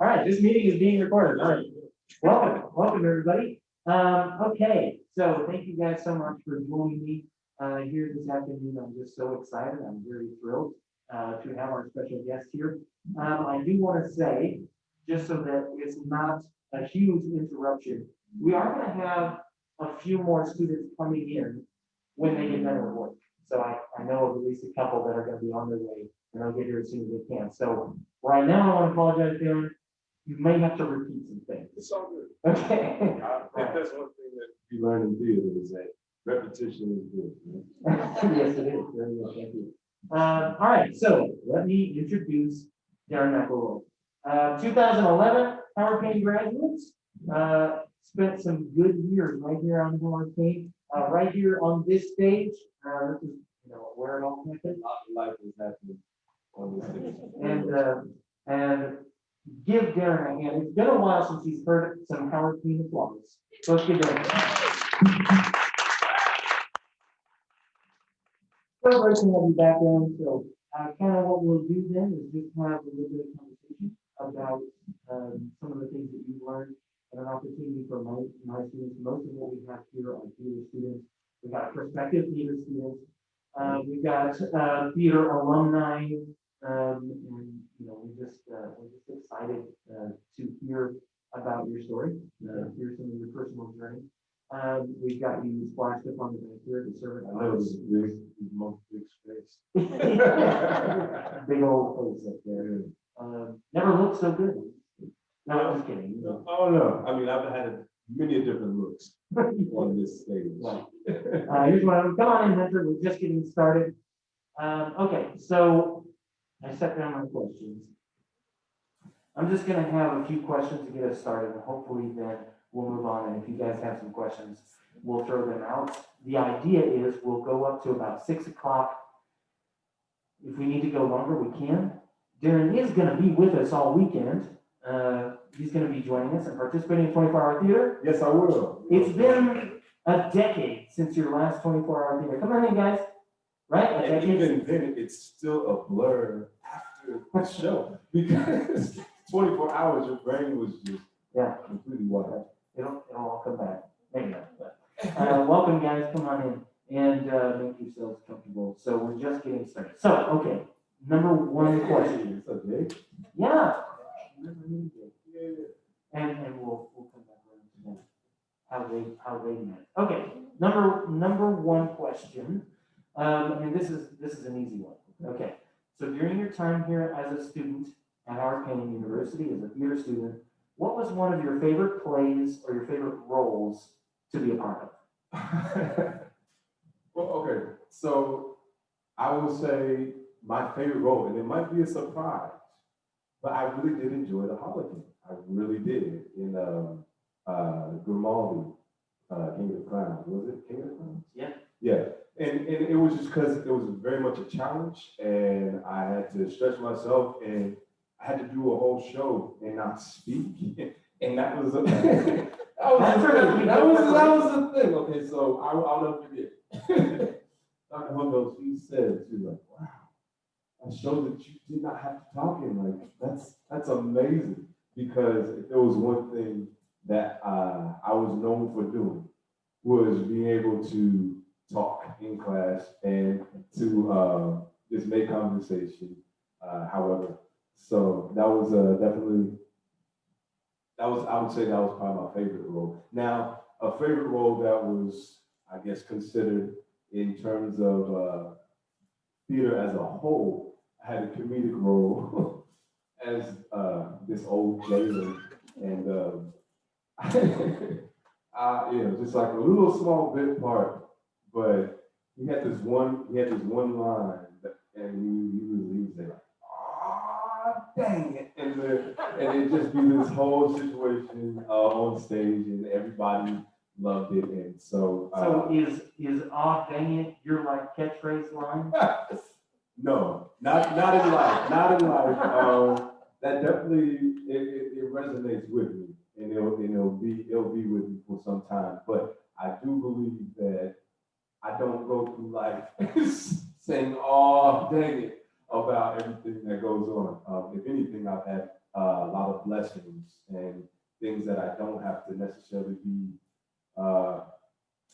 All right, this meeting is being recorded. All right. Welcome everybody. Okay, so thank you guys so much for joining me here this afternoon. I'm just so excited. I'm very thrilled to have our special guest here. I do want to say, just so that it's not a huge interruption, we are going to have a few more students coming in when they get done with work. So I know of at least a couple that are going to be on their way, and they'll get here as soon as they can. So right now, I want to apologize, Darren. You may have to repeat some things. It's all good. Okay. I think that's one thing that you learn in theater is that repetition is good. Yes, it is. Very well, thank you. All right, so let me introduce Darren McElroy. 2011 Howard Payne graduates. Spent some good years right here on Howard Payne, right here on this stage. This is, where it all happened. A lot of life is happening on this stage. And give Darren a hand. It's been a while since he's heard some Howard Payne applause. So let's give Darren a hand. So great to have you back on. So kind of what we'll do then is just have a little bit of conversation about some of the things that you've learned and an opportunity for my students. Most of what we have here are theater students. We've got prospective theater students. We've got theater alumni. And we're just excited to hear about your story, hear some of your personal journey. We've got you splashed up on the back here to serve. I know it's big, big space. Big old face up there. Never looked so good. No, I'm just kidding. No. Oh no, I mean I've had many different looks on this stage. Right. Here's one of them. Come on in, Hunter. We're just getting started. Okay, so I set down my questions. I'm just going to have a few questions to get us started, and hopefully then we'll move on. And if you guys have some questions, we'll throw them out. The idea is we'll go up to about 6 o'clock. If we need to go longer, we can. Darren is going to be with us all weekend. He's going to be joining us and participating in 24-hour theater. Yes, I will. It's been a decade since your last 24-hour theater. Come on in, guys. Right? And even then, it's still a blur after the show because 24 hours, your brain was just completely wild. It'll all come back. Maybe not, but welcome, guys. Come on in and make yourselves comfortable. So we're just getting started. So, okay, number one question. What's up, Jake? Yeah. And we'll come back around to that. How they met. Okay, number one question. And this is an easy one. Okay, so during your time here as a student at Howard Payne University, as a theater student, what was one of your favorite plays or your favorite roles to be a part of? Well, okay, so I would say my favorite role, and it might be a surprise, but I really did enjoy the Harlequin. I really did in Grimaldi, King of the Clowns. Was it King of the Clowns? Yeah. Yeah. And it was just because it was very much a challenge, and I had to stretch myself, and I had to do a whole show and not speak, and that was the thing. Okay, so I'll never forget. Dr. Hugo, she said, she was like, "Wow, I showed that you did not have to talk in like that's amazing." Because if there was one thing that I was known for doing was being able to talk in class and to just make conversation. However, so that was definitely, I would say that was probably my favorite role. Now, a favorite role that was, I guess, considered in terms of theater as a whole, I had a comedic role as this old jailer, and just like a little small bit part. But he had this one line, and he was like, "Ah, dang it!" And it just be this whole situation on stage, and everybody loved it. And so, is "ah, dang it" your like catchphrase line? No, not in life, not in life. That definitely it resonates with me, and it'll be with me for some time. But I do believe that I don't go through life saying, "Oh, dang it." about everything that goes on. If anything, I've had a lot of blessings and things that I don't have to necessarily be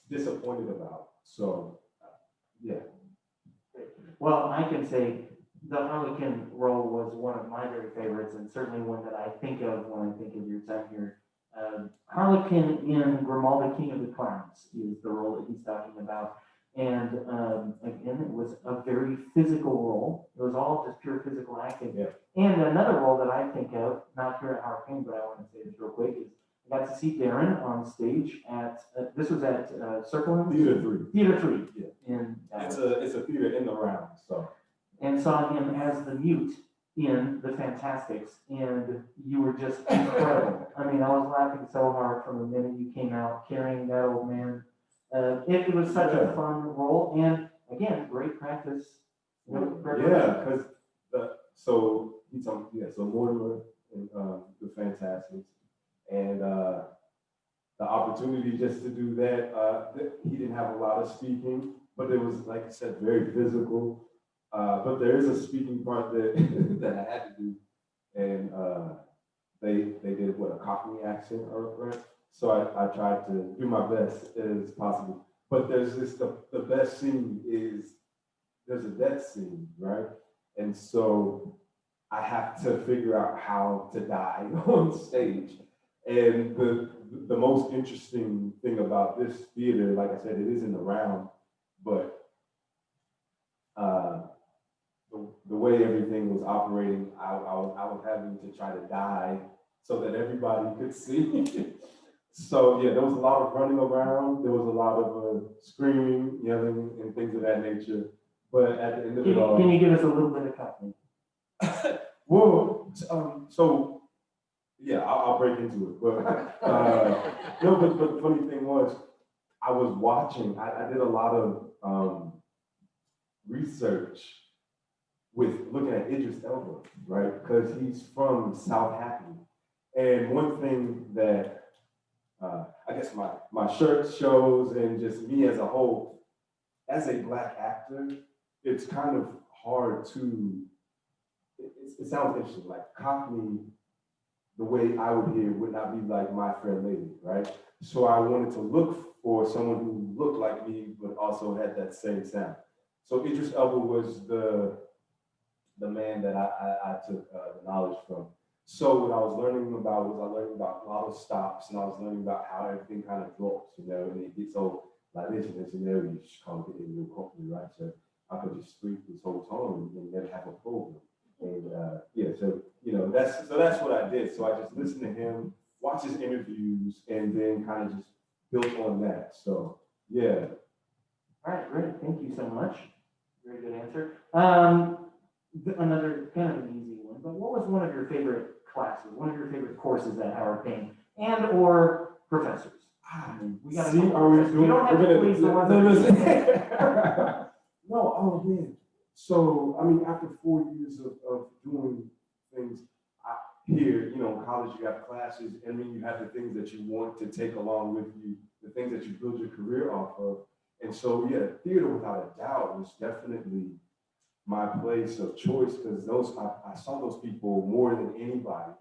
disappointed about. So, yeah. Well, I can say the Harlequin role was one of my very favorites, and certainly one that I think of when I think of your time here. Harlequin in Grimaldi, King of the Clowns, is the role that he's talking about. And again, it was a very physical role. It was all just pure physical acting. Yeah. And another role that I think of, not here at Harlequin, but I want to say this real quick, is I got to see Darren on stage at, this was at Circle Theater 3. Theater 3. Yeah. In, It's a theater in the round, so. and saw him as the mute in The Fantastics, and you were just incredible. I mean, I was laughing so hard from the minute you came out carrying that old man. It was such a fun role, and again, great practice. Yeah, because so he told me, so Mortimer and The Fantastics, and the opportunity just to do that, he didn't have a lot of speaking, but it was, like I said, very physical. But there is a speaking part that that I had to do, and they did what, a Cockney accent, right? So I tried to do my best as possible. But there's the best scene is there's a death scene, right? And so I have to figure out how to die on stage. And the most interesting thing about this theater, like I said, it is in the round, but the way everything was operating, I was having to try to die so that everybody could see. So yeah, there was a lot of running around. There was a lot of screaming, yelling, and things of that nature. But at the end of it all, can you give us a little bit of Cockney? Well, so yeah, I'll break into it. But no, but the funny thing was, I was watching. I did a lot of research with looking at Idris Elba, right? Because he's from South Hackney. And one thing that I guess my shirt shows, and just me as a whole, as a Black actor, it's kind of hard to, it sounds interesting, like Cockney, the way I would hear would not be like My Fair Lady, right? So I wanted to look for someone who looked like me, but also had that same sound. So Idris Elba was the man that I took the knowledge from. So what I was learning about was I learned about a lot of stops, and I was learning about how everything kind of drops, and it gets so like this, you just can't get in real quickly, right? So I could just speak this whole tone and then have a program. And yeah, so that's what I did. So I just listened to him, watched his interviews, and then kind of just built on that. So yeah. All right, great. Thank you so much. Very good answer. Another kind of an easy one, but what was one of your favorite classes, one of your favorite courses at Howard Payne, and or professors? I mean, we got to. You don't have to please the ones that. No, oh man. So I mean, after 4 years of doing things here, college, you have classes, and then you have the things that you want to take along with you, the things that you build your career off of. And so, yeah, theater without a doubt was definitely my place of choice, because I saw those people more than anybody.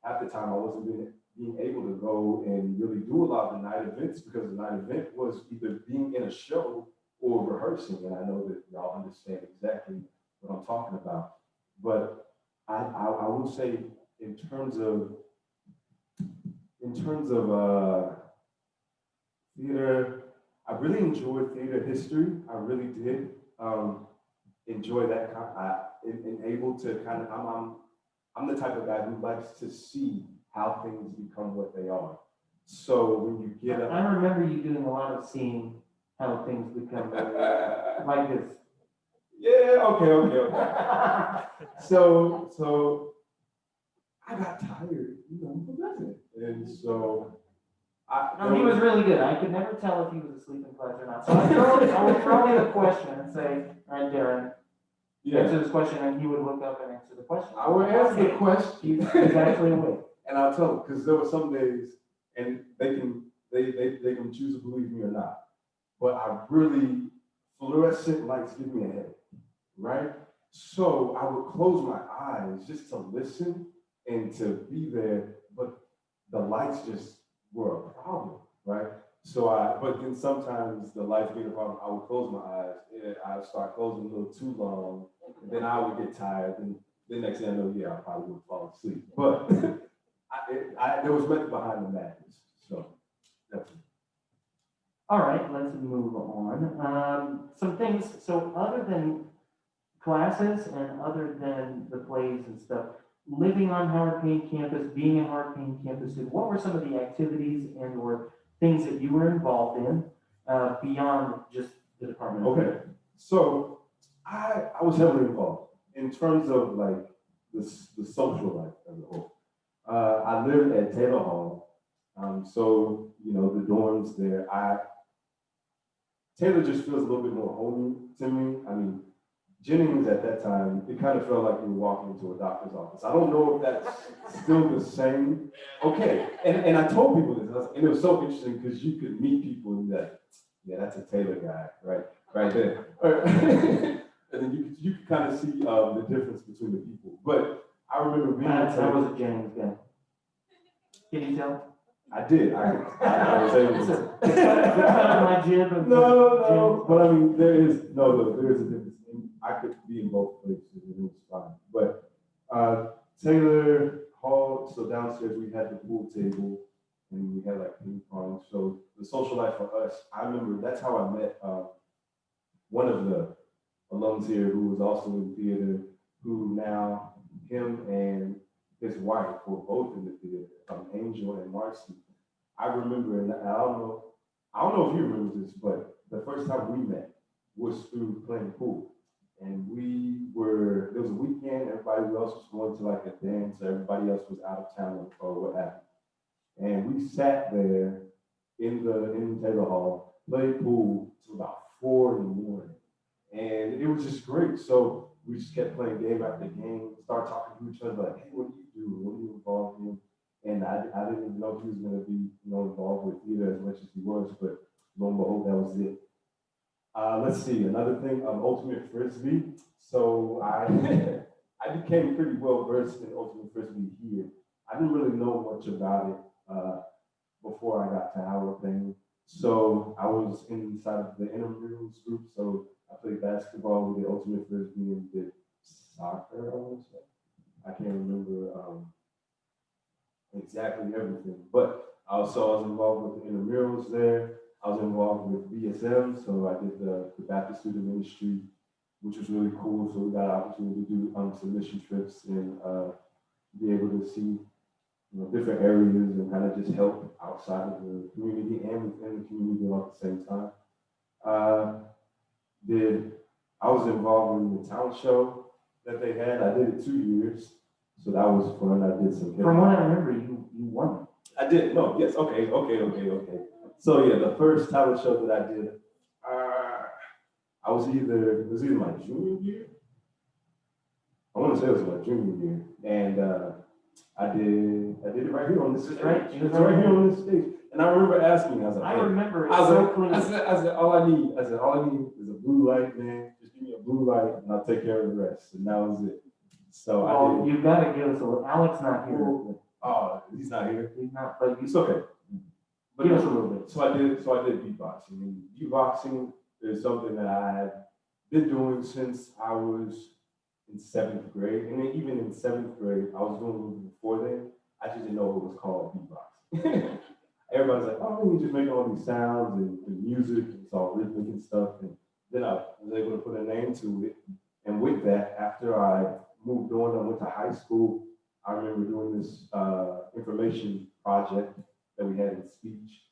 At the time, I wasn't being able to go and really do a lot of the night events, because the night event was either being in a show or rehearsing, and I know that y'all understand exactly what I'm talking about. But I will say, in terms of theater, I really enjoyed theater history. I really did. Enjoy that and able to kind of, I'm the type of guy who likes to see how things become what they are. So when you get up, I remember you doing a lot of seeing how things become like this. Yeah, okay. So I got tired, who doesn't? And so No, he was really good. I could never tell if he was asleep in class or not. So I would throw in a question and say, all right, Darren, answer this question, and he would look up and answer the question. I would answer the question. He's actually awake. And I'll tell him, because there were some days, and they can choose to believe me or not, but I really, fluorescent lights give me a headache, right? So I would close my eyes just to listen and to be there, but the lights just were a problem, right? But then sometimes the lights being a problem, I would close my eyes, and I would start closing a little too long, and then I would get tired, and the next thing I know, yeah, I probably would fall asleep. But there was method behind the madness, so that's it. All right, let's move on. Some things, so other than classes and other than the plays and stuff, living on Howard Payne campus, being a Howard Payne campus student, what were some of the activities and or things that you were involved in beyond just the department? Okay, so I was heavily involved in terms of like the social life as a whole. I lived at Taylor Hall, so you know the dorms there. Taylor just feels a little bit more homey to me. I mean, Jennings at that time, it kind of felt like you were walking into a doctor's office. I don't know if that's still the same. Okay, and I told people this, and it was so interesting because you could meet people and be like, yeah, that's a Taylor guy, right there. And then you could kind of see the difference between the people. But I remember being at I Taylor. was a Jennings guy. Can you tell? I did. I was able to. It's kind of my jib of No, but I mean, there is a difference. I could be in both places and it was fine. But Taylor Hall, so downstairs we had the pool table and we had like ping pong. So the social life for us, I remember that's how I met one of the alums here who was also in theater, who now him and his wife were both in the theater, Angel and Marcy. I remember, and I don't know if you remember this, but the first time we met was through playing pool. And there was a weekend, everybody else was going to like a dance, everybody else was out of town or what have you. And we sat there in Taylor Hall, played pool till about 4 in the morning. And it was just great. So we just kept playing game after game, started talking to each other, like, hey, what do you do? What are you involved in? And I didn't even know he was going to be involved with theater as much as he was, but lo and behold, that was it. Let's see, another thing, Ultimate Frisbee. So I I became pretty well versed in Ultimate Frisbee here. I didn't really know much about it before I got to Howard Payne. So I was inside of the intramurals group. So I played basketball, we did Ultimate Frisbee, and did soccer, I want to say. I can't remember exactly everything, but I was involved with the intramurals there. I was involved with BSM, so I did the Baptist Student Ministry, which was really cool. So we got an opportunity to do some mission trips and be able to see different areas and kind of just help outside of the community and within the community all at the same time. I was involved in the talent show that they had. I did it 2 years, so that was fun. I did some. From what I remember, you won. I did. No, yes. Okay. So yeah, the first talent show that I did, it was either my junior year. I want to say it was my junior year, and I did it right here on this stage. Right. It was right here on this stage. And I remember asking, I was like, I remember it I so clearly. said, all I need is a blue light, man. Just give me a blue light and I'll take care of the rest. And that was it. So Well, I did. you've got to give us a little. Alex not here. Oh, he's not here. He's not, but It's okay. But give us a little bit. So I did beatboxing. And beatboxing is something that I had been doing since I was in 7th grade. And then even in 7th grade, I was doing it before then. I just didn't know it was called beatboxing. Everybody's like, oh, you just make all these sounds and music, and it's all rhythmic and stuff. And then I was able to put a name to it. And with that, after I moved on, I went to high school. I remember doing this information project that we had in speech,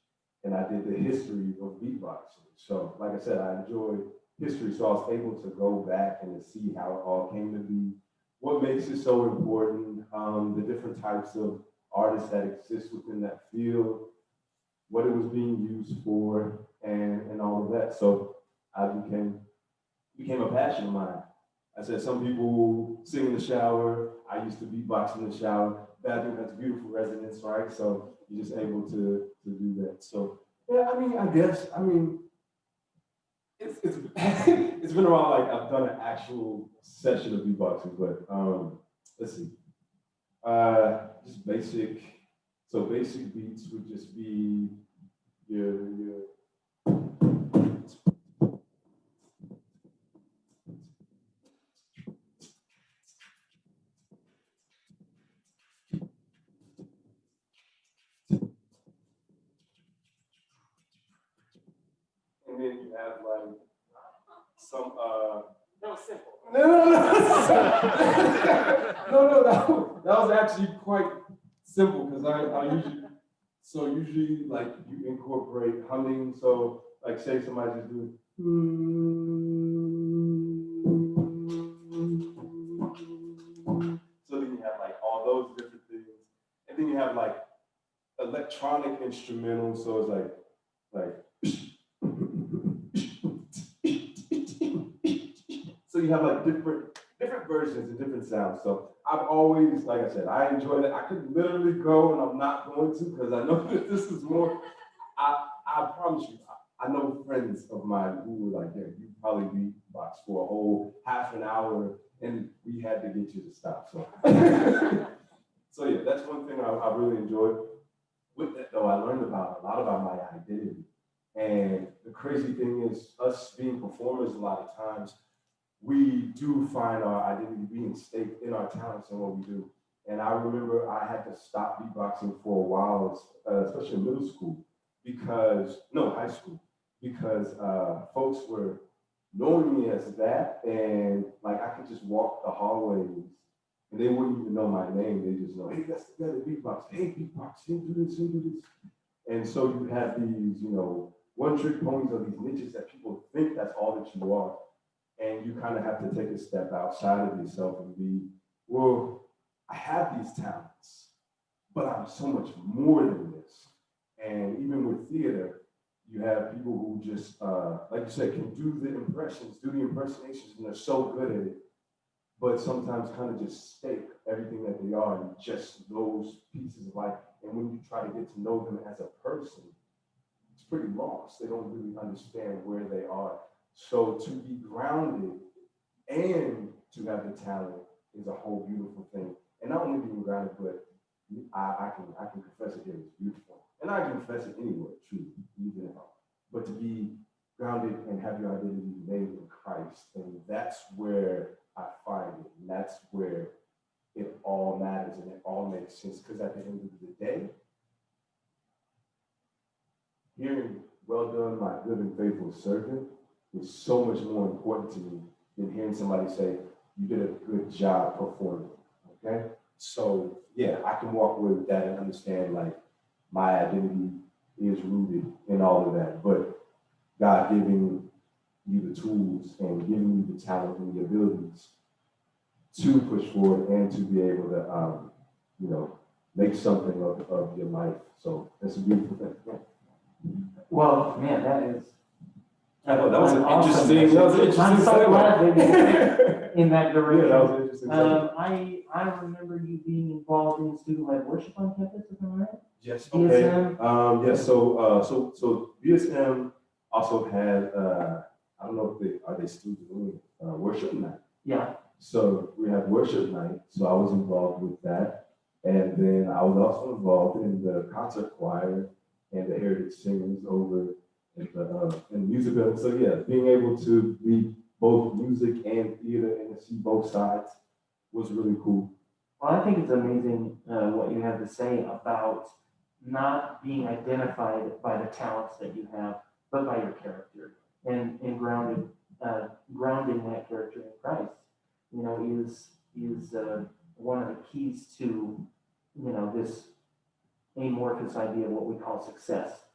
and I did the history of beatboxing. So, like I said, I enjoy history, so I was able to go back and to see how it all came to be, what makes it so important, the different types of artists that exist within that field, what it was being used for, and all of that. So I became a passion of mine. I said some people sing in the shower. I used to beatbox in the shower. Bathroom has beautiful resonance, right? So you're just able to do that. So yeah, I mean, it's it's been a while. Like I've done an actual session of beatboxing, but let's see. Just basic. So basic beats would just be your and then you have like some That was simple. no, that was actually quite simple because I usually like you incorporate humming. So like say somebody just doing so then you have like all those different things. And then you have like electronic instrumentals. So it's like so you have like different versions and different sounds. So I've always, like I said, I enjoyed it. I could literally go and I'm not going to because I know that this is more, I promise you, I know friends of mine who were like, yeah, you probably beatbox for a whole half an hour and we had to get you to stop. So, so yeah, that's one thing I really enjoyed. With that though, I learned a lot about my identity. And the crazy thing is us being performers a lot of times, we do find our identity being staked in our talents and what we do. And I remember I had to stop beatboxing for a while, especially in middle school, high school, because folks were knowing me as that, and like I could just walk the hallways and they wouldn't even know my name. They just know, hey, that's the guy that beatbox. Hey, beatbox, hey, do this, hey, do this. And so you have these, one-trick ponies or these niches that people think that's all that you are. And you kind of have to take a step outside of yourself and be, well, I have these talents, but I'm so much more than this. And even with theater, you have people who just, like you said, can do the impressions, do the impersonations, and they're so good at it, but sometimes kind of just stake everything that they are in just those pieces of life. And when you try to get to know them as a person, it's pretty lost. They don't really understand where they are. So to be grounded and to have the talent is a whole beautiful thing. And not only being grounded, but I can confess it here, it's beautiful. And I can confess it anywhere, truly, even if but to be grounded and have your identity made in Christ. And that's where I find it. And that's where it all matters and it all makes sense. Because at the end of the day, hearing, well done, my good and faithful servant, is so much more important to me than hearing somebody say, you did a good job performing, okay? So yeah, I can walk with that and understand like my identity is rooted in all of that, but God giving you the tools and giving you the talent and the abilities to push forward and to be able to, make something of your life. So that's a beautiful thing. Yeah. Well, man, that is. I know that was an awesome. interesting. I'm so glad that you in that direction. Yeah, that was interesting. I remember you being involved in student-led worship on campus, if I'm right? Yes. Okay. BSM? Yes. So BSM also had I don't know if they still doing worship night. Yeah. So we had worship night. So I was involved with that, and then I was also involved in the concert choir and the heritage singers over in the musical. So yeah, being able to be both music and theater and to see both sides was really cool. Well, I think it's amazing what you have to say about not being identified by the talents that you have, but by your character and grounding that character in Christ. Is one of the keys to this amorphous idea of what we call success.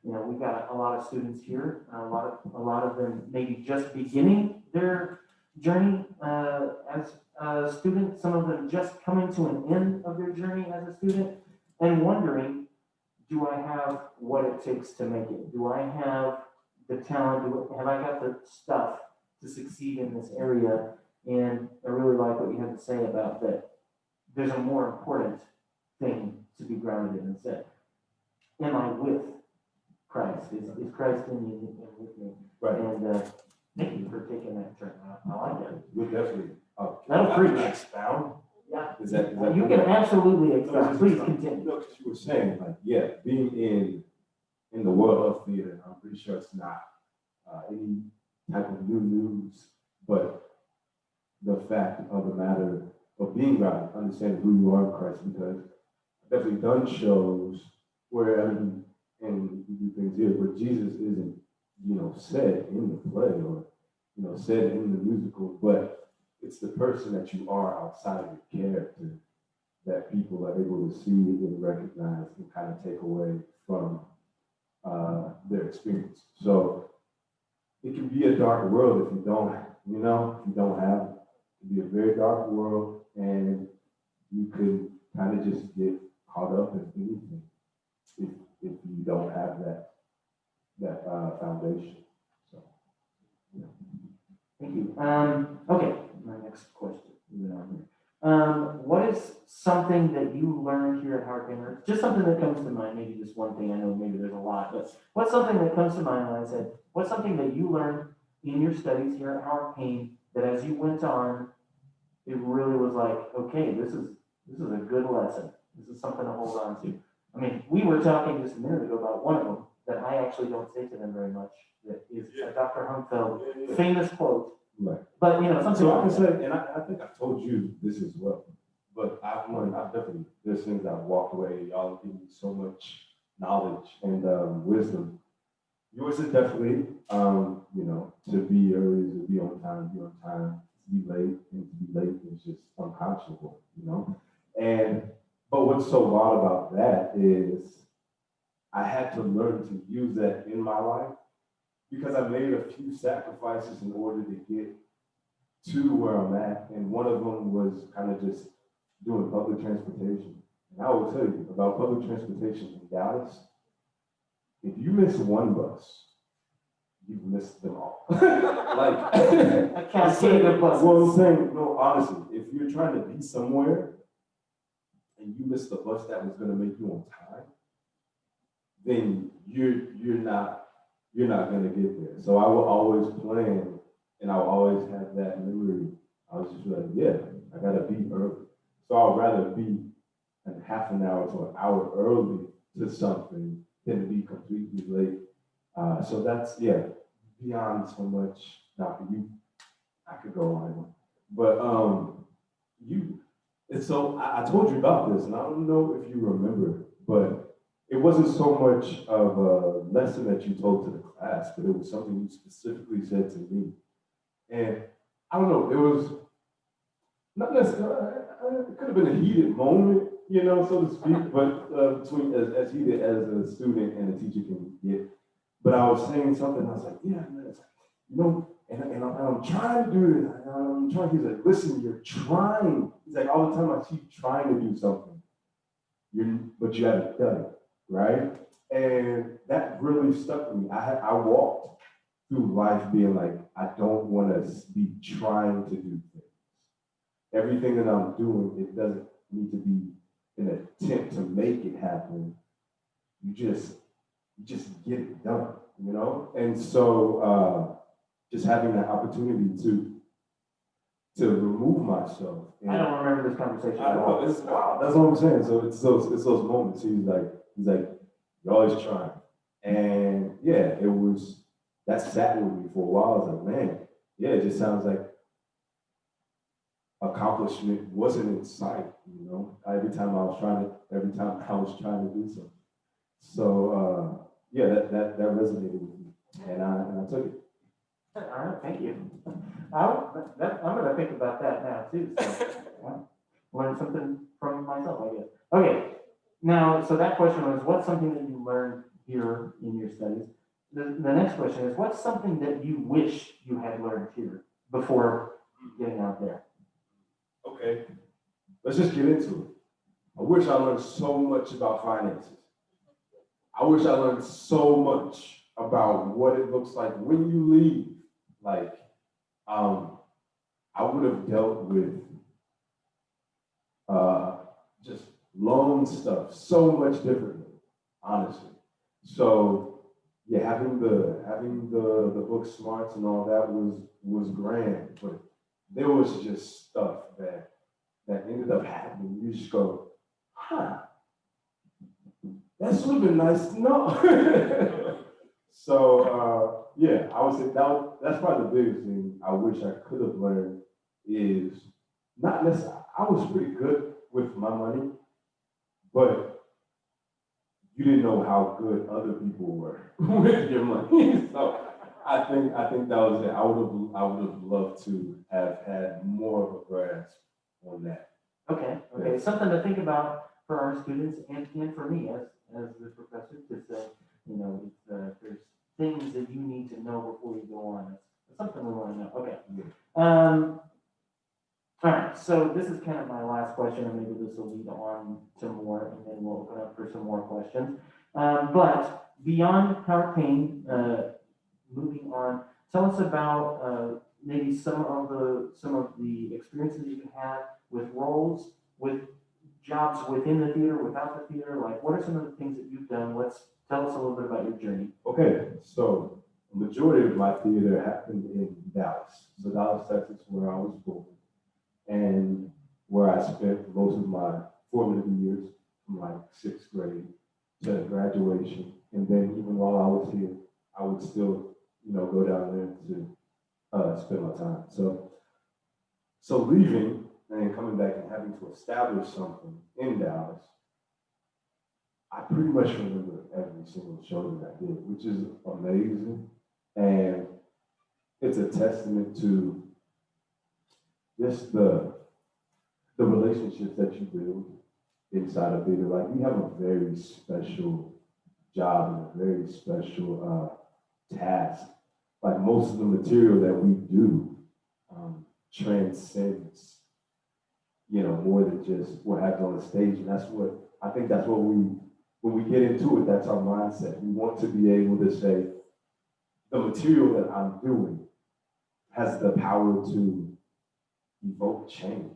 We've got a lot of students here, a lot of them maybe just beginning their journey as a student, some of them just coming to an end of their journey as a student and wondering, do I have what it takes to make it? Do I have the talent? Have I got the stuff to succeed in this area? And I really like what you had to say about that. There's a more important thing to be grounded in. Is that, am I with Christ? Is Christ in you and with me? Right. And thank you for taking that turn. I like it. We'll definitely. That'll preach. Expound. Yeah. Is that You can absolutely expound. Please No, continue. because you were saying, like, yeah, being in the world of theater, I'm pretty sure it's not any type of new news, but the fact of the matter of being right, understanding who you are in Christ, because I've definitely done shows where, I mean, and we do things here, where Jesus isn't, said in the play or, said in the musical, but it's the person that you are outside of your character that people are able to see and recognize and kind of take away from their experience. So it can be a dark world if you don't, if you don't have it. It can be a very dark world, and you could kind of just get caught up in anything if you don't have that foundation. So, yeah. Thank you. Okay, my next question. What is something that you learned here at Howard Hammer? Just something that comes to mind, maybe just one thing. I know maybe there's a lot, but what's something that comes to mind when I said, what's something that you learned in your studies here at Howard Payne that as you went on, it really was like, okay, this is a good lesson. This is something to hold on to. I mean, we were talking just a minute ago about one of them that I actually don't say to them very much. That is Dr. Humfeld famous quote. Right. But something. So I can say, and I think I've told you this as well, but I've definitely, there's things I've walked away, y'all give me so much knowledge and wisdom. Yours is definitely, to be early, to be on time, to be late, and to be late is just unconscionable, but what's so wild about that is I had to learn to use that in my life because I made a few sacrifices in order to get to where I'm at. And one of them was kind of just doing public transportation. And I will tell you about public transportation in Dallas. If you miss one bus, you've missed them all. Like, A cascade of buses. Well, I'm saying, no, honestly, if you're trying to be somewhere and you miss the bus that was going to make you on time, then you're not going to get there. So I will always plan, and I will always have that memory. I was just like, yeah, I got to be early. So I'd rather be a half an hour to an hour early to something than to be completely late. So that's, beyond so much. Dr. You, I could go on, but and so I told you about this, and I don't know if you remember, but it wasn't so much of a lesson that you told to the class, but it was something you specifically said to me. And I don't know, it was not necessarily, it could have been a heated moment, so to speak, but between as heated as a student and a teacher can get. But I was saying something, I was like, yeah, man, and I'm trying to do this. I'm trying. He's like, listen, you're trying. He's like, all the time I see you trying to do something, but you haven't done it, right? And that really stuck with me. I walked through life being like, I don't want to be trying to do things. Everything that I'm doing, it doesn't need to be an attempt to make it happen. You just get it done, And so just having that opportunity to remove myself. I don't remember this conversation at all. It's wow. That's what I'm saying. So it's those moments. He's like, you're always trying. And yeah, that sat with me for a while. I was like, man, yeah, it just sounds like accomplishment wasn't in sight, every time I was trying to do something. So that resonated with me, and I took it. All right, thank you. I'm going to think about that now too. So learn something from myself, I guess. Okay, now, so that question was, what's something that you learned here in your studies? The next question is, what's something that you wish you had learned here before getting out there? Okay, let's just get into it. I wish I learned so much about finances. I wish I learned so much about what it looks like when you leave. Like, I would have dealt with just loan stuff so much differently, honestly. So yeah, having the book smarts and all that was grand, but there was just stuff that ended up happening. You just go, huh, that would have been nice to know. So yeah, I would say that's probably the biggest thing I wish I could have learned is not necessarily. I was pretty good with my money, but you didn't know how good other people were with your money. So I think that was it. I would have loved to have had more of a grasp on that. Okay, okay, something to think about for our students and for me as the professor, because, it's, there's things that you need to know before you go on. It's something we want to know. Okay. All right, so this is kind of my last question, and maybe this will lead on to more, and then we'll open up for some more questions. But beyond Power Pain, moving on, tell us about maybe some of the experiences you had with roles, with jobs within the theater, without the theater. Like, what are some of the things that you've done? Tell us a little bit about your journey. Okay, so the majority of my theater happened in Dallas. So Dallas, Texas, where I was born, and where I spent most of my formative years, from like sixth grade to graduation. And then even while I was here, I would still, go down there to spend my time. So leaving and coming back and having to establish something in Dallas, I pretty much remember every single show that I did, which is amazing. And it's a testament to just the relationships that you build inside of theater. Like, we have a very special job and a very special task. Like, most of the material that we do transcends, more than just what happens on the stage. And that's what when we get into it, that's our mindset. We want to be able to say, the material that I'm doing has the power to evoke change,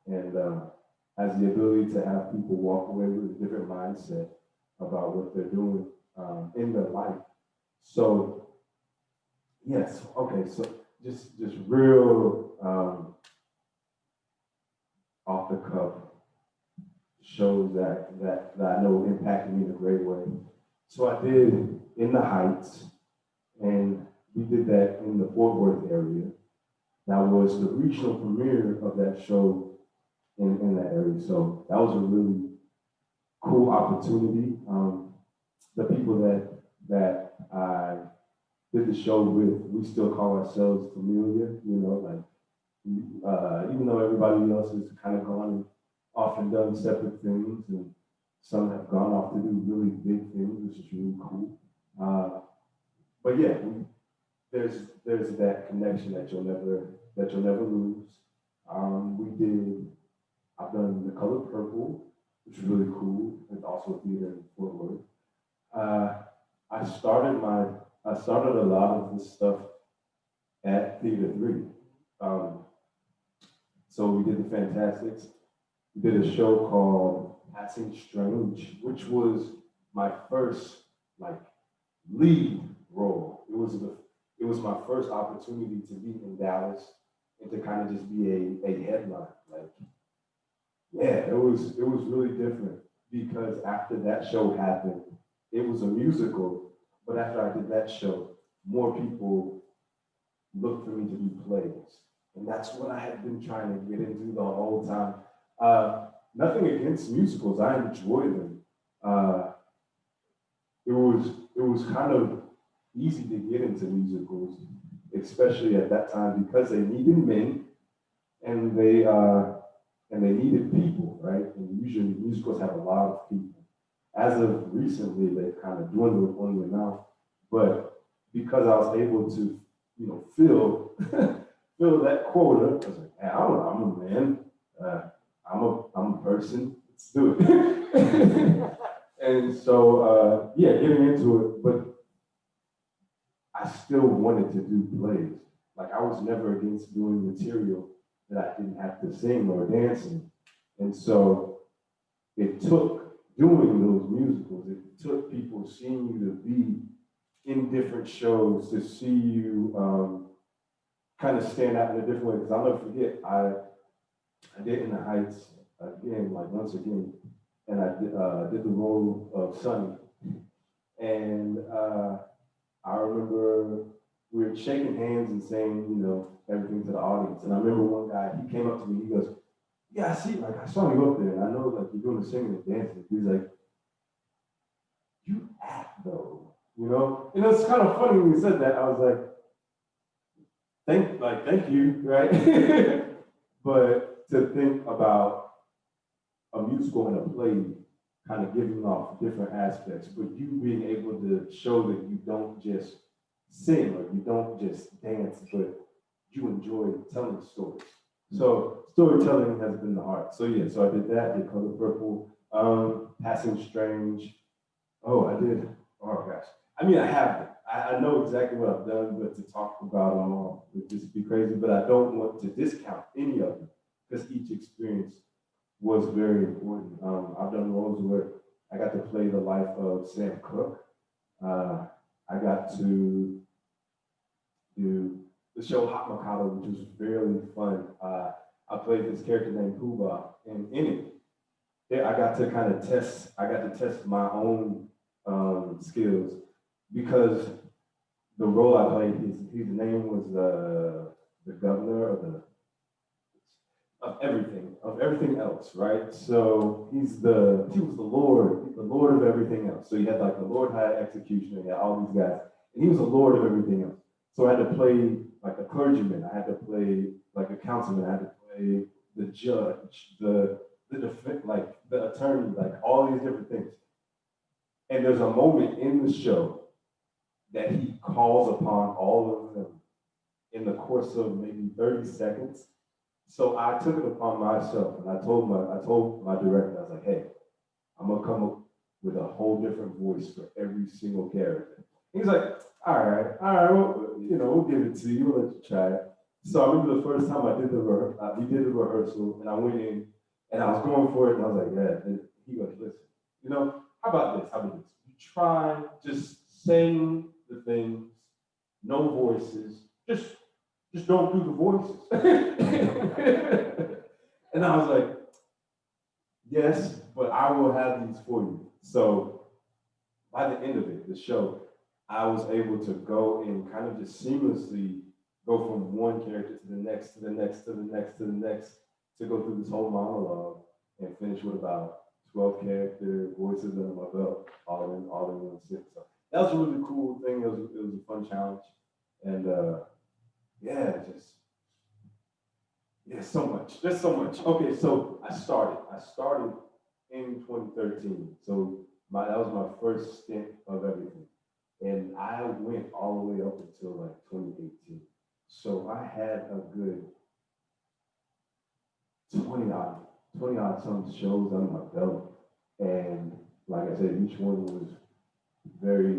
and has the ability to have people walk away with a different mindset about what they're doing in their life. So, yes, okay, so just real off the cuff shows that I know impacted me in a great way. So I did In the Heights, and we did that in the Fort Worth area. That was the regional premiere of that show in that area. So that was a really cool opportunity. The people that I did the show with, we still call ourselves familiar, even though everybody else has kind of gone off and done separate things, and some have gone off to do really big things, which is really cool. But yeah, there's that connection that you'll never lose. I've done The Color Purple, which is really cool. It's also a theater in Fort Worth. I started a lot of this stuff at Theater 3. So we did The Fantastics. We did a show called Passing Strange, which was my first lead role. It was my first opportunity to be in Dallas and to kind of just be a headline. It was really different, because after that show happened, it was a musical, but after I did that show, more people looked for me to do plays. And that's what I had been trying to get into the whole time. Nothing against musicals, I enjoy them. It was kind of easy to get into musicals, especially at that time, because they needed men and they needed people, right? And usually musicals have a lot of people. As of recently, they've kind of dwindled on the amount, but because I was able to, fill fill that quota, I was like, hey, I'm a man, I'm a person, let's do it. And so, getting into it, but I still wanted to do plays. I was never against doing material that I didn't have to sing or dance in. And so it took doing those musicals, it took people seeing you to be in different shows to see you kind of stand out in a different way. Because I'll never forget, I did In the Heights again, like once again, and I did the role of Sonny. And I remember we were shaking hands and saying, you know, everything to the audience. And I remember one guy, he came up to me, he goes, yeah, I see, like, I saw you up there, and I know, like, you're doing the singing and dancing. He's like, you act, though, you know? And it's kind of funny when he said that. I was like, thank you, right? But to think about a musical and a play kind of giving off different aspects, but you being able to show that you don't just sing or you don't just dance, but you enjoy telling stories. So storytelling has been the heart. So yeah, so I did that, did Color Purple, Passing Strange. Oh, I did, oh gosh. I mean, I have, I know exactly what I've done, but to talk about them all would just be crazy, but I don't want to discount any of them because each experience was very important. I've done roles where I got to play the life of Sam Cooke. I got to do the show Hot Mikado, which was very fun. I played this character named Puba, and in it, I got to kind of test my own skills because the role I played, his name was the governor of everything else, right? So he was the Lord of everything else. So you had like the Lord High Executioner, you had all these guys, and he was the Lord of everything else. So I had to play like a clergyman, I had to play like a councilman, I had to play the judge, the defense, like the attorney, like all these different things. And there's a moment in the show that he calls upon all of them in the course of maybe 30 seconds. So I took it upon myself, and I told my director, I was like, hey, I'm gonna come up with a whole different voice for every single character. He's like, all right, well, you know, we'll give it to you, we'll let you try it. So I remember the first time we did the rehearsal, and I went in, and I was going for it, and I was like, yeah. And he goes, listen, you know, how about this? You try, just sing the things, no voices, just don't do the voices. And I was like, yes, but I will have these for you. So by the end of it, the show, I was able to go and kind of just seamlessly go from one character to the next, to the next, to the next, to the next, to go through this whole monologue and finish with about 12 character voices under my belt, all in one sit. So that was a really cool thing. It was a fun challenge. And so much. There's so much. Okay, so I started in 2013. So that was my first stint of everything. And I went all the way up until like 2018. So I had a good 20 odd some shows under my belt. And like I said, each one was very,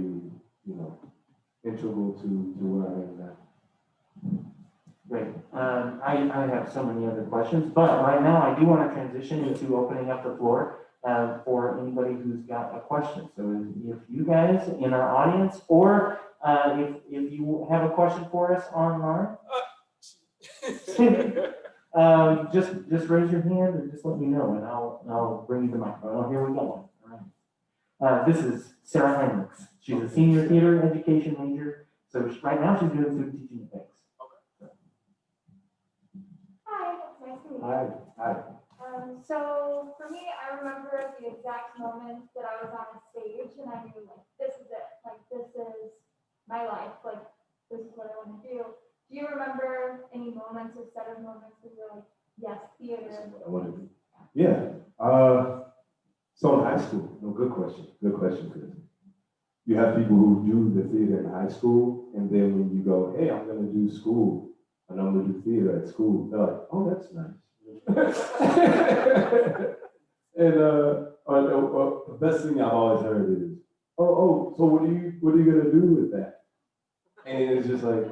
integral to where I am now. Great. I have so many other questions, but right now I do want to transition into opening up the floor for anybody who's got a question. So if you guys in our audience, or if you have a question for us online, just raise your hand and just let me know, and I'll bring you the microphone. Oh, here we go. All right. This is Sarah Hendricks. She's a senior theater education major. So right now she's doing food teaching at Banks. Hi, it's nice to meet you. Hi. So for me, I remember the exact moment that I was on a stage and I knew like, this is it. Like, this is my life. Like, this is what I want to do. Do you remember any moments or set of moments where you're like, yes, theater? This is what I want to do. Yeah. So in high school, no, good question, Chris. You have people who do the theater in high school, and then when you go, hey, I'm going to do school, and I'm going to do theater at school, they're like, oh, that's nice. And the best thing I've always heard is, oh, so what are you going to do with that? And it's just like,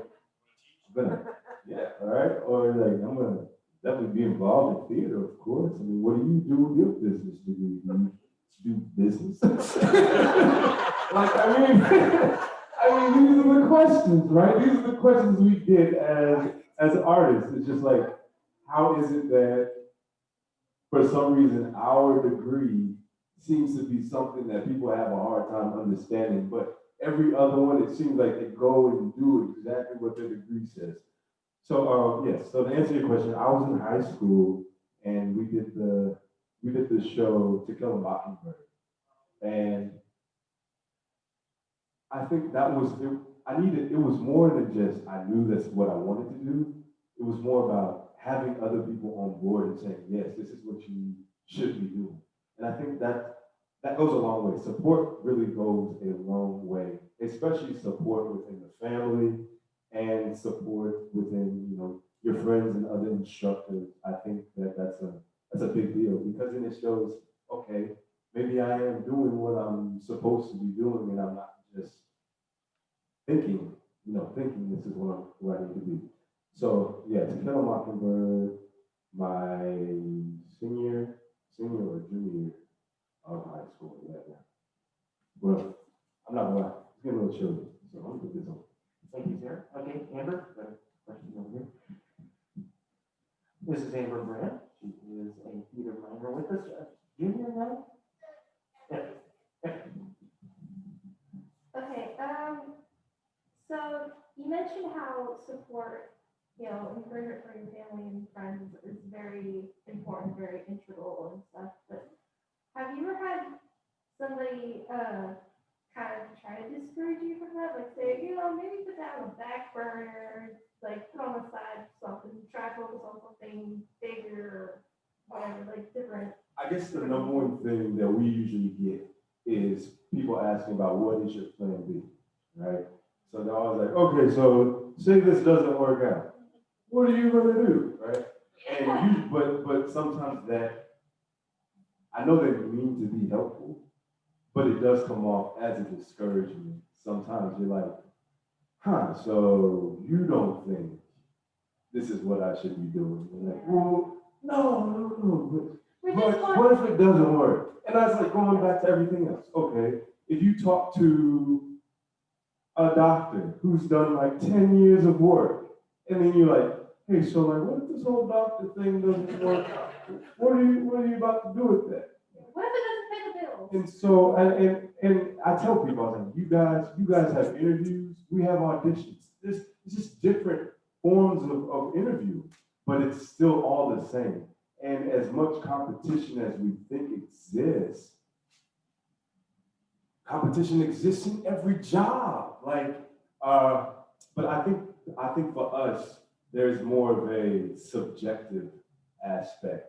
yeah, all right, or like, I'm going to definitely be involved in theater, of course. I mean, what do you do with your business degree? Do business? Like, I I mean, these are the questions, right? These are the questions we get as artists. It's just like, how is it that for some reason our degree seems to be something that people have a hard time understanding, but every other one, it seems like they go and do exactly what their degree says. So, yes. So to answer your question, I was in high school and we did the show To Kill a Mockingbird, and I think that was it. It was more than just I knew that's what I wanted to do. It was more about having other people on board and saying, yes, this is what you should be doing. And I think that goes a long way. Support really goes a long way, especially support within the family and support within, your friends and other instructors. I think that's a big deal because then it shows, okay, maybe I am doing what I'm supposed to be doing and I'm not just thinking this is where I need to be. So yeah, To Kill a Mockingbird, my senior or junior year of high school. Yeah, yeah. Well, I'm not gonna lie, it's getting a little chilly, so I'm gonna put this on. Thank you, sir. Okay, Amber, got a question over here. This is Amber Brandt. She is a theater minor with us. Junior now? Yeah. Okay, so you mentioned how support, encouragement for your family and friends is very important, very integral and stuff, but have you ever had somebody, kind of try to discourage you from that? Like say, maybe put that on the back burner, like put on the side something, try to focus on something bigger or whatever, like different. I guess the number one thing that we usually get is people asking about what is your plan B, right? So they're always like, okay, so say this doesn't work out, what are you gonna do, right? And but sometimes that I know they mean to be helpful, but it does come off as a discouragement. Sometimes you're like, so you don't think this is what I should be doing? And like, well, no, but what if it doesn't work? And that's like going back to everything else. Okay, if you talk to a doctor who's done like 10 years of work, and then you're like, hey, so like, what if this whole doctor thing doesn't work? What are you about to do with that? What if it doesn't pay the bills? And so, and I tell people, I was like, you guys have interviews, we have auditions. It's just different forms of interview, but it's still all the same. And as much competition as we think exists, competition exists in every job. But I think for us, there's more of a subjective aspect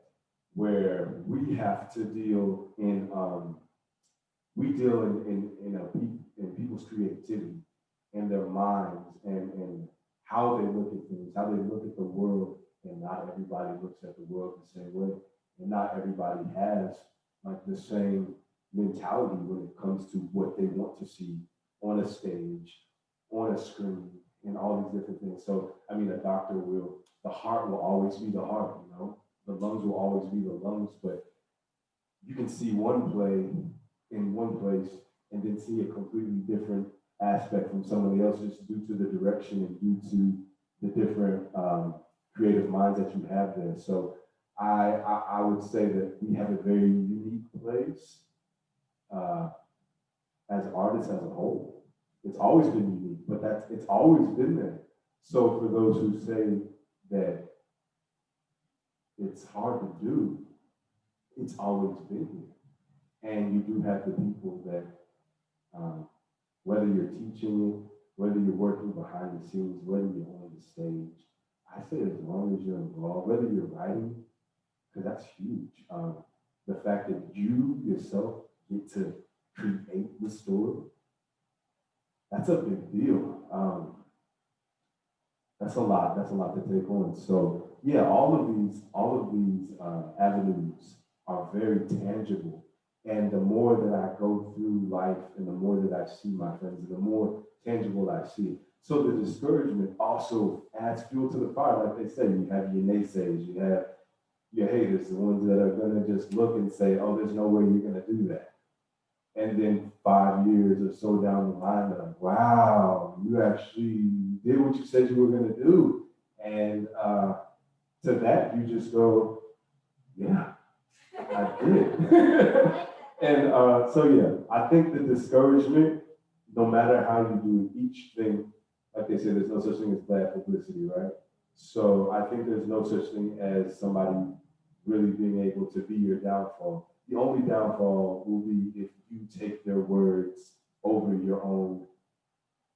where we have to deal in people's creativity and their minds and how they look at things, how they look at the world, and not everybody looks at the world the same way, and not everybody has like the same mentality when it comes to what they want to see on a stage, on a screen, and all these different things. So I mean, the heart will always be the heart, the lungs will always be the lungs, but you can see one play in one place and then see a completely different aspect from somebody else just due to the direction and due to the different creative minds that you have there. So I would say that we have a very unique place as artists as a whole. It's always been unique, but it's always been there. So for those who say that it's hard to do, it's always been here. And you do have the people that, whether you're teaching it, whether you're working behind the scenes, whether you're on the stage, I say as long as you're involved, whether you're writing, because that's huge. The fact that you yourself get to create the story, that's a big deal. That's a lot to take on. So yeah, all of these avenues are very tangible. And the more that I go through life and the more that I see my friends, the more tangible I see it. So the discouragement also adds fuel to the fire. Like they say, you have your naysayers, you have your haters, the ones that are gonna just look and say, oh, there's no way you're gonna do that. And then 5 years or so down the line, they're like, wow, you actually did what you said you were going to do. And to that, you just go, yeah, I did. And so, yeah, I think the discouragement, no matter how you do each thing, like they say, there's no such thing as bad publicity, right? So I think there's no such thing as somebody really being able to be your downfall. The only downfall will be if you take their words over your own,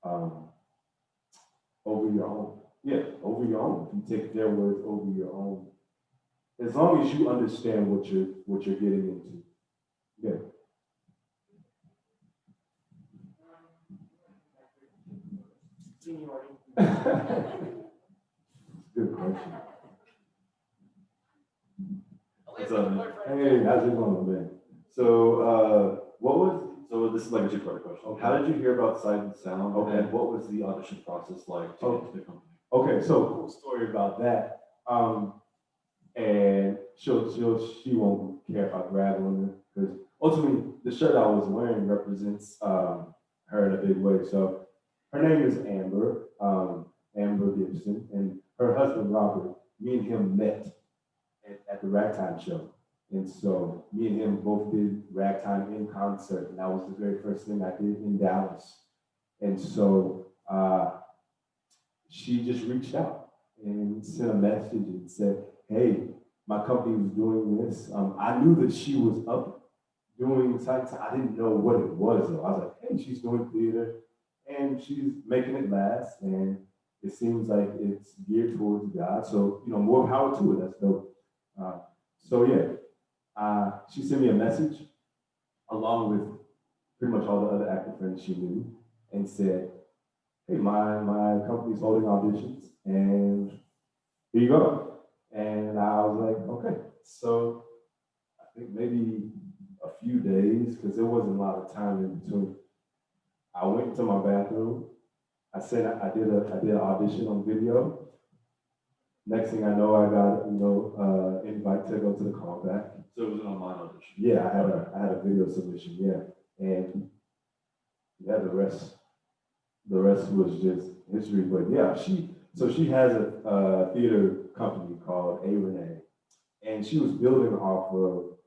um, over your own. Yeah, over your own. If you take their words over your own, as long as you understand what you're getting into. Yeah. Good question. What's up? Hey, how's it going, man? So, So this is like a two-part question. Okay. How did you hear about Sight and Sound? Okay. And what was the audition process like to get to the company? okay, so cool story about that. And she won't care if I grab on her because ultimately the shirt I was wearing represents her in a big way. So her name is Amber, Amber Gibson, and her husband Robert. Me and him met at the Ragtime show. And so me and him both did Ragtime in concert, and that was the very first thing I did in Dallas. And so she just reached out and sent a message and said, hey, my company was doing this. I knew that she was up doing something. I didn't know what it was though. I was like, hey, she's doing theater and she's making it last. And it seems like it's geared towards God. So, more power to it. That's dope. So yeah, she sent me a message along with pretty much all the other actor friends she knew and said, hey, my company's holding auditions and here you go. And I was like, okay. So I think maybe a few days, because there wasn't a lot of time in between. I went to my bathroom. I said I did an audition on video. Next thing I know, I got invite to go to the callback. So it was an online audition. Yeah, I had a video submission. Yeah, and yeah, the rest was just history. But yeah, she has a theater company called A Renee, and she was building off of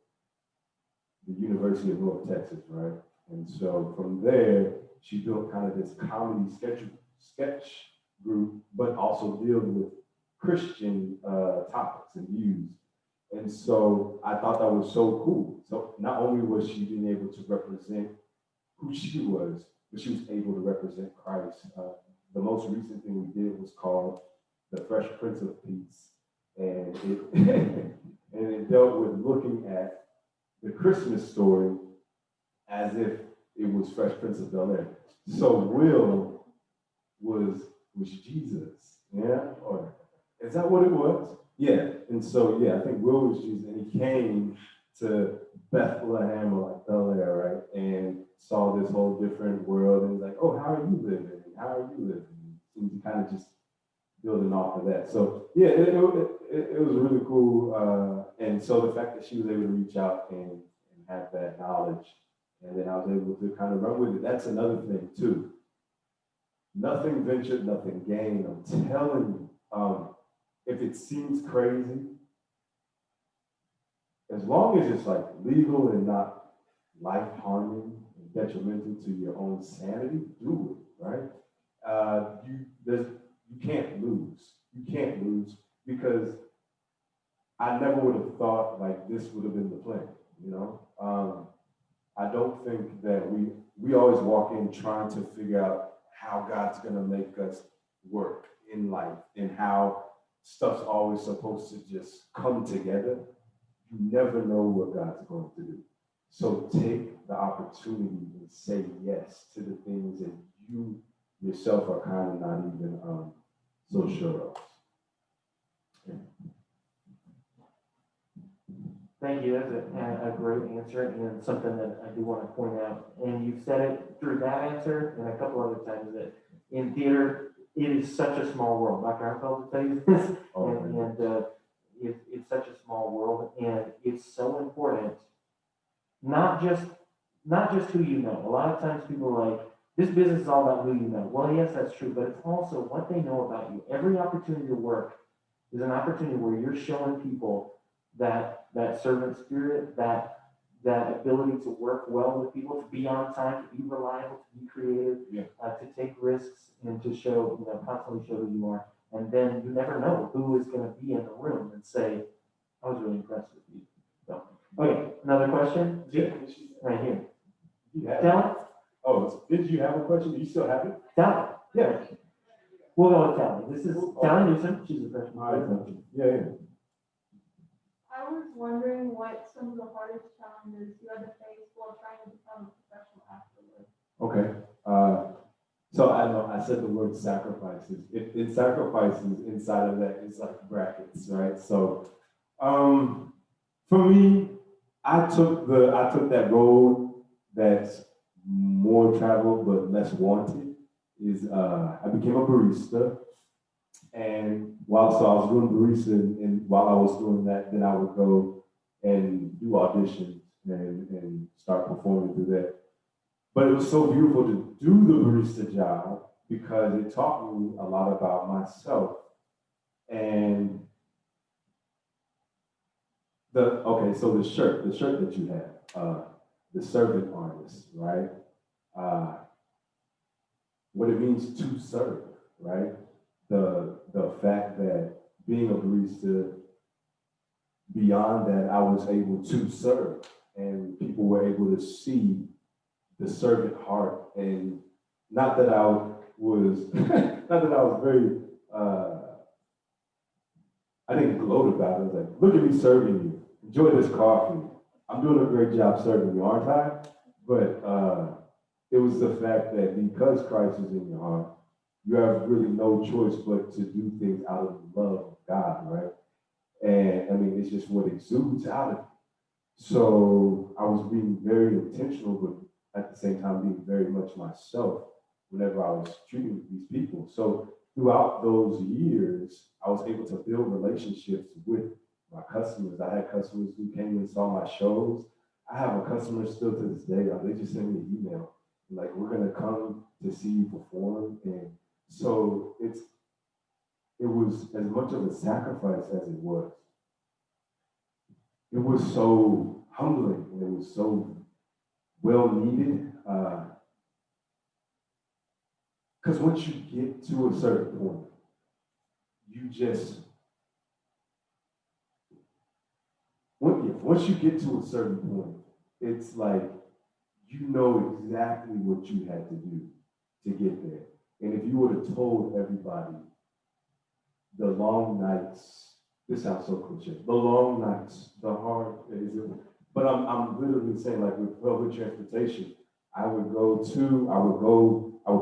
the University of North Texas, right? And so from there, she built kind of this comedy sketch group, but also deal with Christian topics and views. And so I thought that was so cool. So not only was she being able to represent who she was, but she was able to represent Christ. The most recent thing we did was called The Fresh Prince of Peace. And it, and it dealt with looking at the Christmas story as if it was Fresh Prince of Bel-Air. So Will was Jesus, yeah? Or is that what it was? Yeah, and so, yeah, I think Will was Jesus, and he came to Bethlehem or like Bel-Air, right? And saw this whole different world and was like, oh, how are you living? How are you living? And he kind of just building off of that. So yeah, it was really cool. And so the fact that she was able to reach out and have that knowledge, and then I was able to kind of run with it. That's another thing too. Nothing ventured, nothing gained. I'm telling you, if it seems crazy, as long as it's like legal and not life harming and detrimental to your own sanity, do it, right? You can't lose. You can't lose because I never would have thought like this would have been the plan, you know? I don't think that we always walk in trying to figure out how God's gonna make us work in life and how stuff's always supposed to just come together. You never know what God's going to do. So take the opportunity and say yes to the things that you yourself are kind of not even so sure of. Yeah. Thank you. That's a great answer and something that I do want to point out. And you've said it through that answer and a couple other times that in theater, it is such a small world. Dr. Armfeld will tell you this. It's such a small world and it's so important, not just not just who you know. A lot of times people are like, this business is all about who you know. Well, yes, that's true, but it's also what they know about you. Every opportunity to work is an opportunity where you're showing people that servant spirit, that ability to work well with people, to be on time, to be reliable, to be creative, Yeah. to take risks, and to show, constantly show who you are. And then you never know who is going to be in the room and say, I was really impressed with you. So, okay, another question? Yeah. Right here. You have it. Tally? Oh, did you have a question? Do you still have it? Tally. Yeah. We'll go with Tally. This is Tally Newsom. She's a freshman. All right. Yeah. I was wondering what some of the hardest challenges you had to face while trying to become a professional athlete. Okay. So I know I said the word sacrifices. It sacrifices inside of that. It's like brackets, right? So, for me, I took that road that's more traveled but less wanted. I became a barista, and I was doing barista, and while I was doing that, then I would go and do auditions and start performing through that. But it was so beautiful to do the barista job because it taught me a lot about myself. And so the shirt that you have, the servant artist, right? What it means to serve, right? The fact that being a barista, beyond that, I was able to serve, and people were able to see the servant heart. And not that I was very I didn't gloat about it. I was like, look at me serving you. Enjoy this coffee. I'm doing a great job serving you, aren't I? But it was the fact that because Christ is in your heart, you have really no choice but to do things out of the love of God, right? And I mean, it's just what exudes out of it. So I was being very intentional, but at the same time being very much myself whenever I was treating these people. So throughout those years, I was able to build relationships with my customers. I had customers who came and saw my shows. I have a customer still to this day. They just send me an email, like, we're gonna come to see you perform. And so it was as much of a sacrifice as it was. It was so humbling and it was so well needed. Because once you get to a certain point, once you get to a certain point, it's like you know exactly what you had to do to get there. And if you would have told everybody the long nights, this sounds so cliche, the long nights, the hard days, but I'm literally saying, like, with public transportation, I would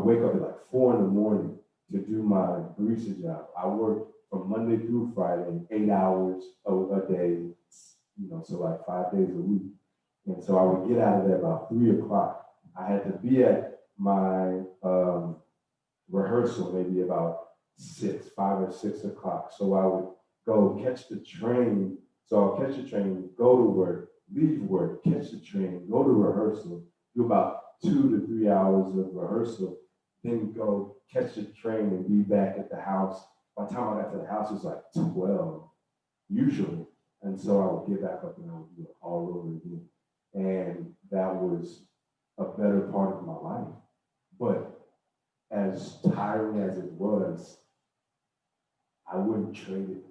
wake up at like 4 a.m. to do my barista job. I worked from Monday through Friday, 8 hours a day, so like 5 days a week. And so I would get out of there about 3 o'clock. I had to be at my rehearsal maybe about 5 or 6 o'clock. So I would go catch the train. So I'll catch the train, go to work, leave work, catch the train, go to rehearsal, do about 2 to 3 hours of rehearsal, then go catch the train and be back at the house. By the time I got to the house, it was like 12, usually. And so I would get back up and I would do it all over again. And that was a better part of my life. But as tiring as it was, I wouldn't trade it.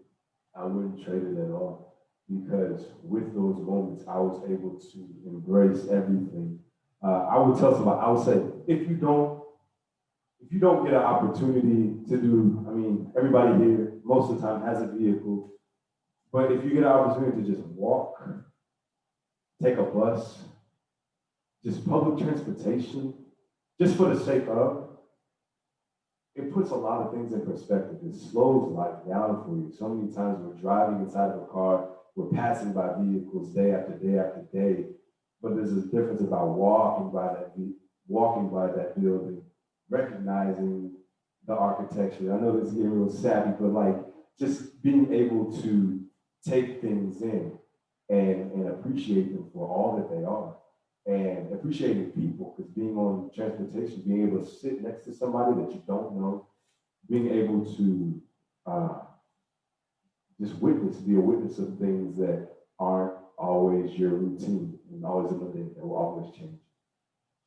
I wouldn't trade it at all. Because with those moments, I was able to embrace everything. I would tell somebody, I would say, if you don't get an opportunity to do, I mean, everybody here most of the time has a vehicle, but if you get an opportunity to just walk, take a bus, just public transportation, just for the sake of, it puts a lot of things in perspective. It slows life down for you. So many times we're driving inside of a car, we're passing by vehicles day after day after day, but there's a difference about walking by that building, recognizing the architecture. I know this is getting real savvy, but like just being able to take things in and appreciate them for all that they are. and appreciating people, because being on transportation, being able to sit next to somebody that you don't know, being able to just be a witness of things that aren't always your routine and always another thing that will always change.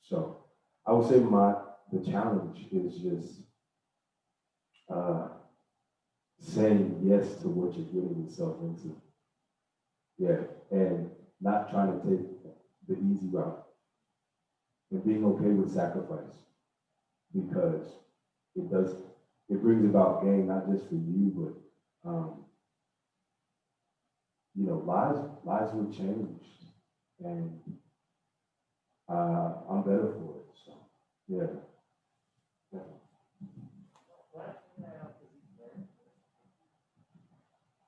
So I would say the challenge is just saying yes to what you're getting yourself into. Yeah, and not trying to take the easy route and being okay with sacrifice, because it brings about gain, not just for you, but lives will change, and I'm better for it. So yeah.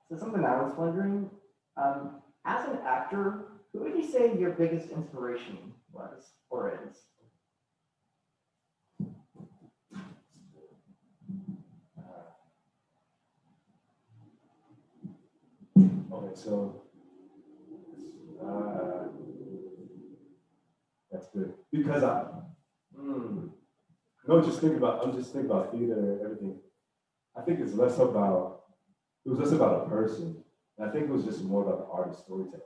So something I was wondering, as an actor, who would you say your biggest inspiration was or is? Okay, so that's good because no, I'm just thinking about theater and everything. I think it was less about a person. And I think it was just more about the art of storytelling.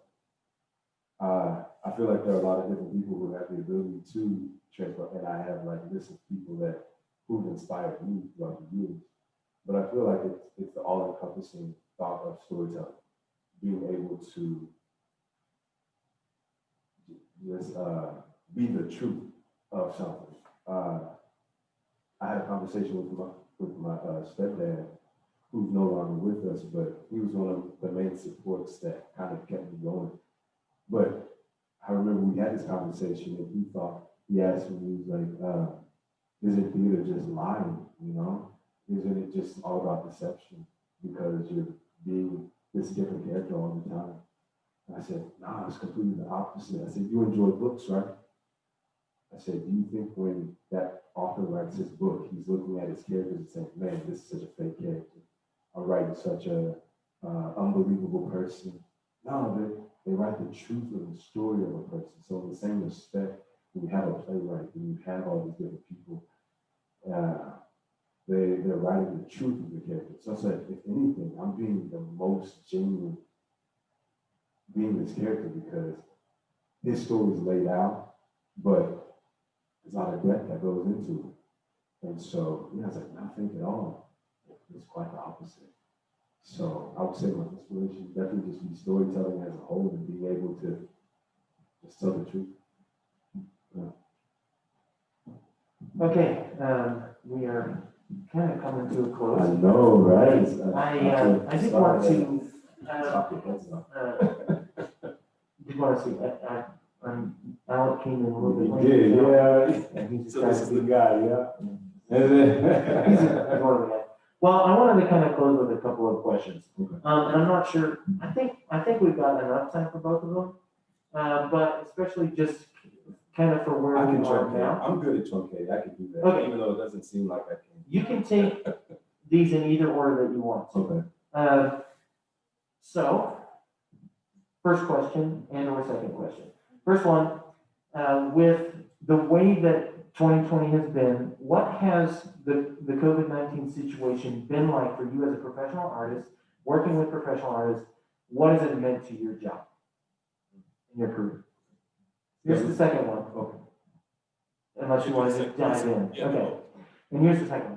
I feel like there are a lot of different people who have the ability to transport, and I have like a list of people who've inspired me throughout the years. But I feel like it's the all-encompassing thought of storytelling, being able to just be the truth of something. I had a conversation with my stepdad, who's no longer with us, but he was one of the main supports that kind of kept me going. But I remember we had this conversation, and he asked me, he was like, isn't theater just lying, you know? Isn't it just all about deception because you're being this different character all the time? And I said, nah, it's completely the opposite. I said, you enjoy books, right? I said, do you think when that author writes his book, he's looking at his characters and saying, man, this is such a fake character. I'm writing such a unbelievable person. No, they write the truth of the story of a person. So in the same respect, when you have a playwright, when you have all these different people, they're writing the truth of the character. So I said, if anything, I'm being the most genuine being this character because his story is laid out, but there's a lot of depth that goes into it. And so, yeah, I was like, not think at all. It's quite the opposite. So I would say my inspiration definitely just be storytelling as a whole and being able to just tell the truth. Yeah. Okay, we are kind of coming to a close. I know, right? I did want to. Chop your heads off. Did want to see. Alec came in a little bit He late. did, yeah. And he's So this is the guy, yeah. He's one of the guys. Well, I wanted to kind of close with a couple of questions. Okay. And I'm not sure. I think we've got enough time for both of them. But especially just kind of for where I can we are truncate. now. I'm good at truncate. I can do that, Okay. even though it doesn't seem like I can. You can take these in either order that you want. Okay. So, first question and or second question. First one, with the way that 2020 has been, what has the COVID-19 situation been like for you as a professional artist, working with professional artists? What has it meant to your job, in your career? Here's the second one. Okay. Unless you want to dive in. Yeah. Okay. And here's the second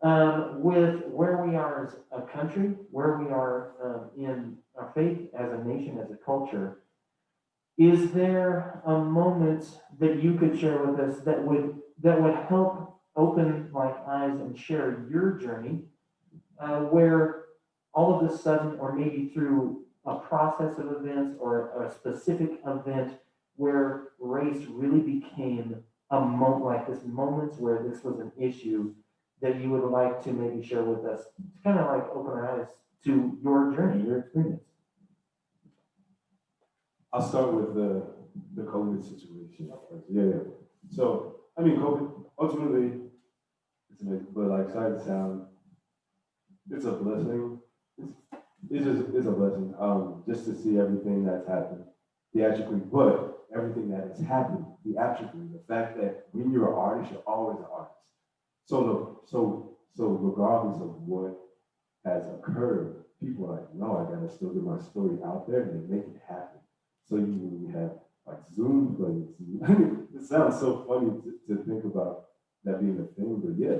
one. With where we are as a country, where we are in our faith as a nation, as a culture, is there a moment that you could share with us that would help open like eyes and share your journey, where all of a sudden, or maybe through a process of events or a specific event, where race really became a moment, like this moments where this was an issue that you would like to maybe share with us, to kind of like open our eyes to your journey, your experience. I'll start with the COVID situation. Yeah. So, I mean, COVID, ultimately, but like sight and sound, it's a blessing. It's a blessing. Just to see everything that's happened. theatrically, but everything that has happened theatrically, the fact that when you're an artist, you're always an artist. So regardless of what has occurred, people are like, no, I gotta still get my story out there and they make it happen. So you have like Zoom plays. It sounds so funny to think about that being a thing, but yeah,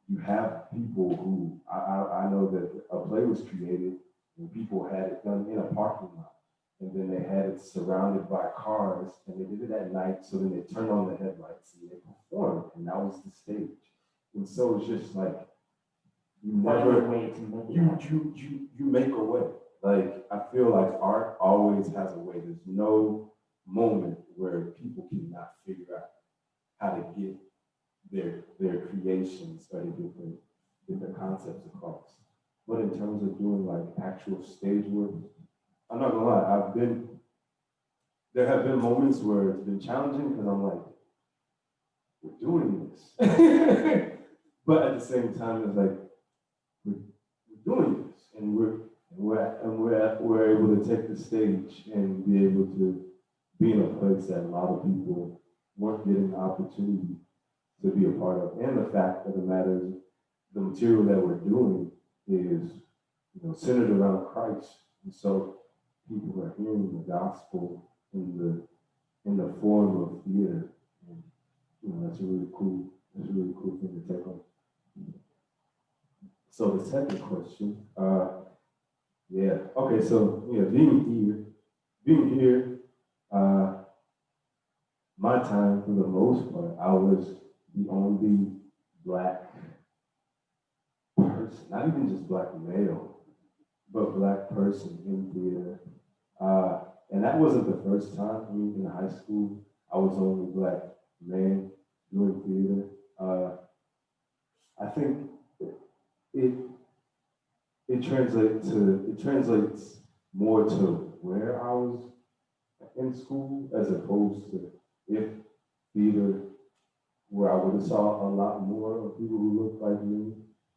you have people who I know that a play was created and people had it done in a parking lot. And then they had it surrounded by cars and they did it at night. So then they turned on the headlights and they performed and that was the stage. And so it's just like, you never, way to make it you happen. make a way. Like, I feel like art always has a way. There's no moment where people cannot figure out how to get their creations or their different concepts across. But in terms of doing like actual stage work, I'm not gonna lie, there have been moments where it's been challenging because I'm like, we're doing this. But at the same time, it's like, we're doing this and we're able to take the stage and be able to be in a place that a lot of people weren't getting the opportunity to be a part of. And the fact of the matter is, the material that we're doing is, centered around Christ. And so people are hearing the gospel in the form of theater. And, that's a really cool thing to take on. So the second question, okay, so being here, my time for the most part, I was the only Black person, not even just Black male, but Black person in theater. And that wasn't the first time. I mean, in high school, I was the only Black man doing theater. I think it translates more to where I was in school as opposed to if theater, where I would have saw a lot more of people who looked like me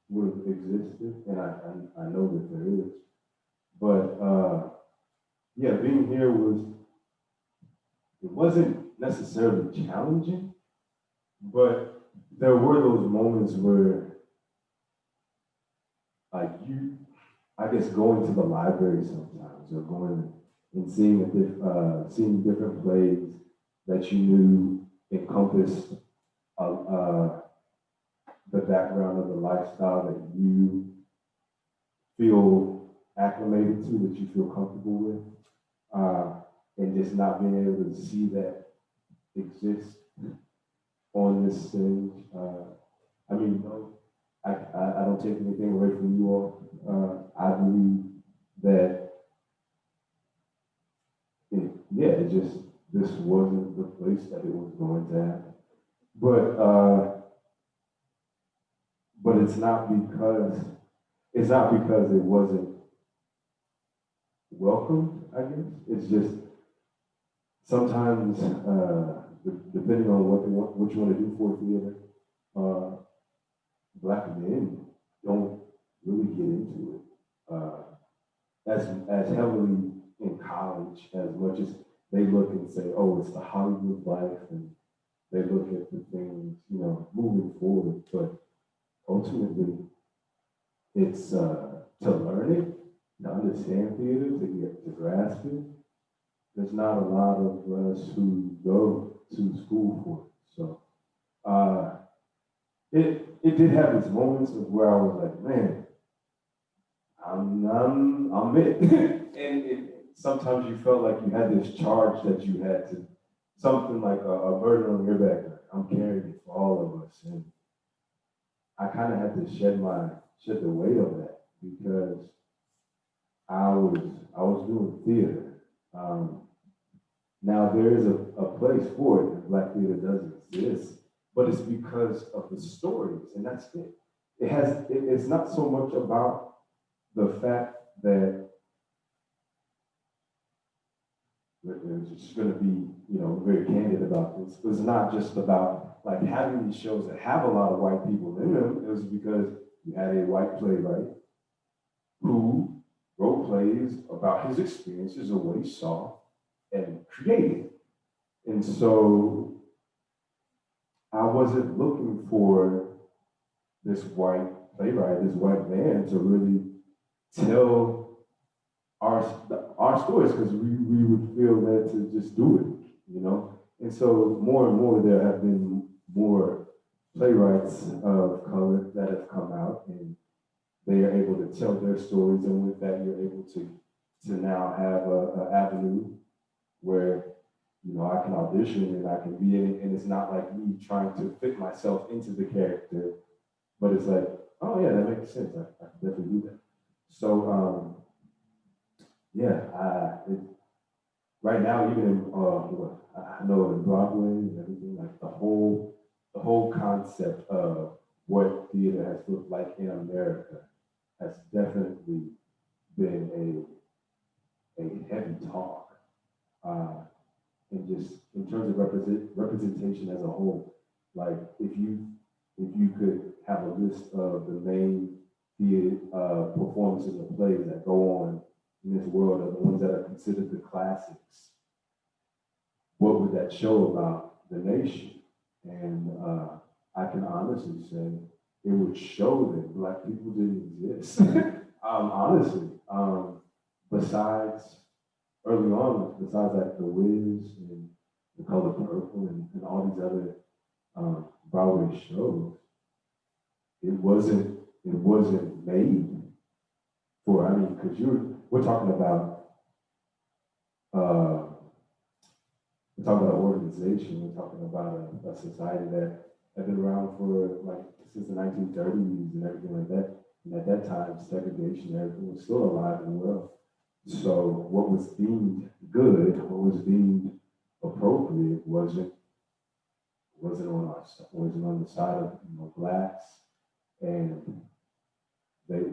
would have existed, and I know that there is. But being here it wasn't necessarily challenging, but there were those moments where like I guess going to the library sometimes or going and seeing different plays that you knew encompassed the background of the lifestyle that you feel acclimated to, that you feel comfortable with, and just not being able to see that exist on this stage. I mean, I don't take anything away from you all. I believe that, this wasn't the place that it was going to happen. But it's not because it wasn't welcome, I guess. It's just sometimes, depending on what you want to do for theater, Black men don't really get into it as heavily in college, as much as they look and say, oh, it's the Hollywood life, and they look at the things, moving forward. But ultimately, it's to learn it, to understand theater, to grasp it. There's not a lot of us who go to school for it. So it did have its moments of where I was like, man, I'm it. And sometimes you felt like you had this charge that you had to, something like a burden on your back. Like, I'm carrying it for all of us. And I kind of had to shed the weight of that because I was doing theater. Now there is a place for it, and Black theater does exist, but it's because of the stories, and that's it. It's not so much about the fact that we're just going to be, very candid about this. It's not just about like having these shows that have a lot of white people in them. It was because you had a white playwright who wrote plays about his experiences or what he saw, and creating. And so I wasn't looking for this white playwright, this white man to really tell our stories because we would feel led to just do it, you know? And so more and more there have been more playwrights of color that have come out and they are able to tell their stories, and with that you're able to now have a avenue where I can audition and I can be in it, and it's not like me trying to fit myself into the character, but it's like, oh yeah, that makes sense. I can definitely do that. So right now, even in I know in Broadway and everything, like the whole concept of what theater has looked like in America has definitely been a heavy talk. And just in terms of representation as a whole, like if you could have a list of the main theater performances of plays that go on in this world, are the ones that are considered the classics, what would that show about the nation? And I can honestly say it would show that Black people didn't exist. Honestly, besides early on, besides like The Wiz and The Color Purple and all these other Broadway shows, it wasn't made for. I mean, because we're talking about an organization. We're talking about a society that had been around for like since the 1930s and everything like that. And at that time, segregation, everything was still alive and well. So what was deemed good, what was deemed appropriate, wasn't on the side of Blacks, and this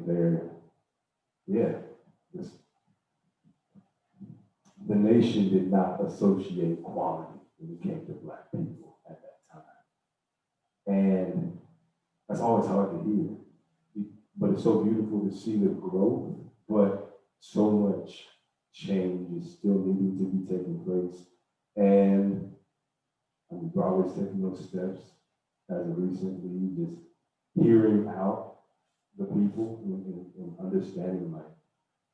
the nation did not associate quality when it came to Black people at that time, and that's always hard to hear. But it's so beautiful to see the growth, but so much change is still needing to be taking place. And Broadway's taking those steps as of recently, just hearing out the people and understanding like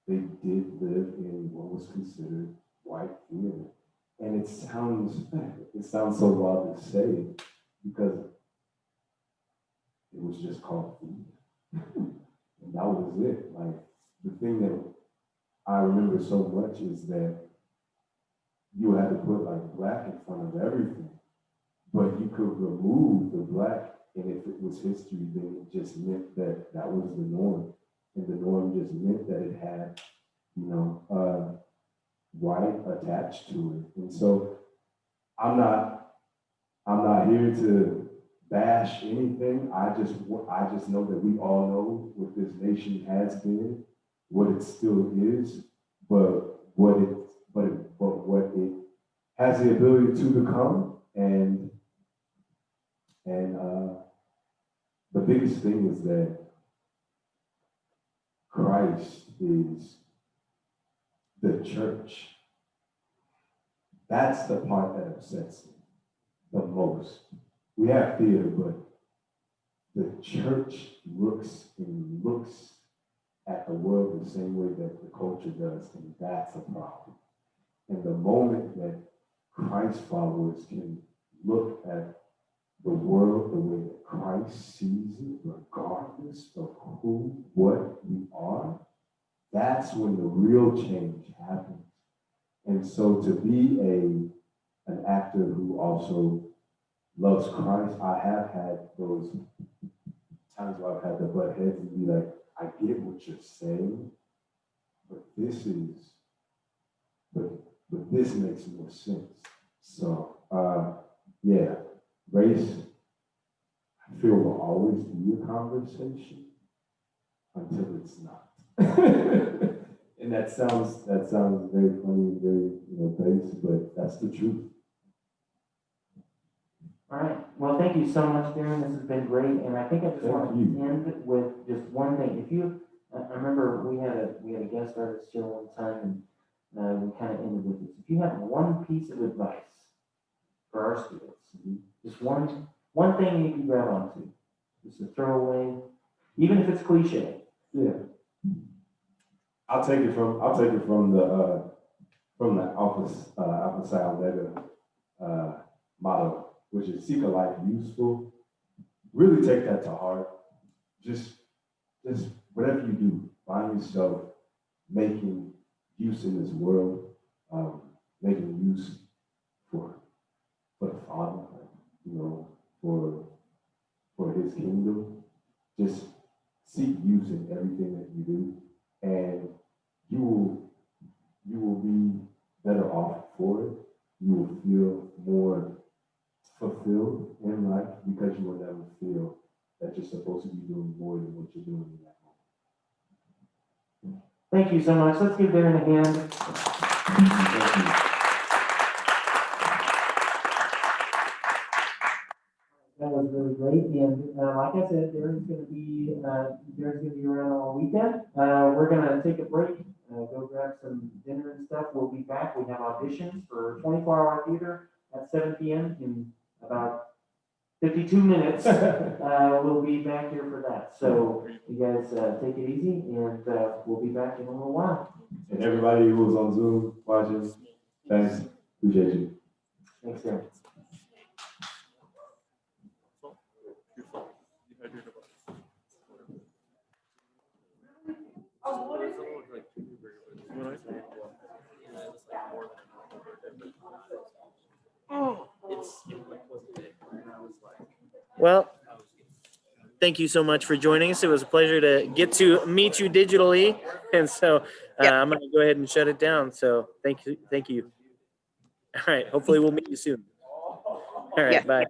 they did live in what was considered white theater. And it sounds so wild to say because it was just called theater. And that was it. Like the thing that I remember so much is that you had to put like Black in front of everything, but you could remove the Black, and if it was history, then it just meant that that was the norm, and the norm just meant that it had, white attached to it. And so I'm not here to bash anything. I just know that we all know what this nation has been, what it still is, but what it has the ability to become. And the biggest thing is that Christ is the church. That's the part that upsets me the most. We have theater, but the church looks at the world the same way that the culture does, and that's a problem. And the moment that Christ followers can look at the world the way that Christ sees it, regardless of what we are, that's when the real change happens. And so to be an actor who also loves Christ, I have had those times where I've had to butt heads and be like, I get what you're saying, but this makes more sense. So race, I feel, will always be a conversation until it's not. And that sounds very funny, very basic, but that's the truth. All right. Well, thank you so much, Darren. This has been great, and I think I just want to end with just one thing. I remember we had a guest artist here one time, and we kind of ended with this. If you have one piece of advice for our students, just one thing you can grab onto, just a throwaway, even if it's cliche. Yeah. I'll take it from the Alpha Psi Omega motto, which is seek a life useful. Really take that to heart. Just whatever you do, find yourself making use in this world, making use for the Father, you know, for His kingdom. Just seek use in everything that you do, and you will be better off for it. You will feel more fulfilled in life because you will never feel that you're supposed to be doing more than what you're doing in that moment. Thank you so much. Let's give Darren a hand. Thank you. That was really great, and like I said, Darren's gonna be around all weekend. We're gonna take a break, go grab some dinner and stuff. We'll be back. We have auditions for 24-hour theater at 7 p.m. in about 52 minutes. We'll be back here for that. So you guys take it easy, and we'll be back in a little while. And everybody who was on Zoom watching, thanks. Appreciate you. Thanks, Darren. Well, thank you so much for joining us. It was a pleasure to get to meet you digitally. And so I'm going to go ahead and shut it down. So thank you. Thank you. All right. Hopefully we'll meet you soon. All right. Bye.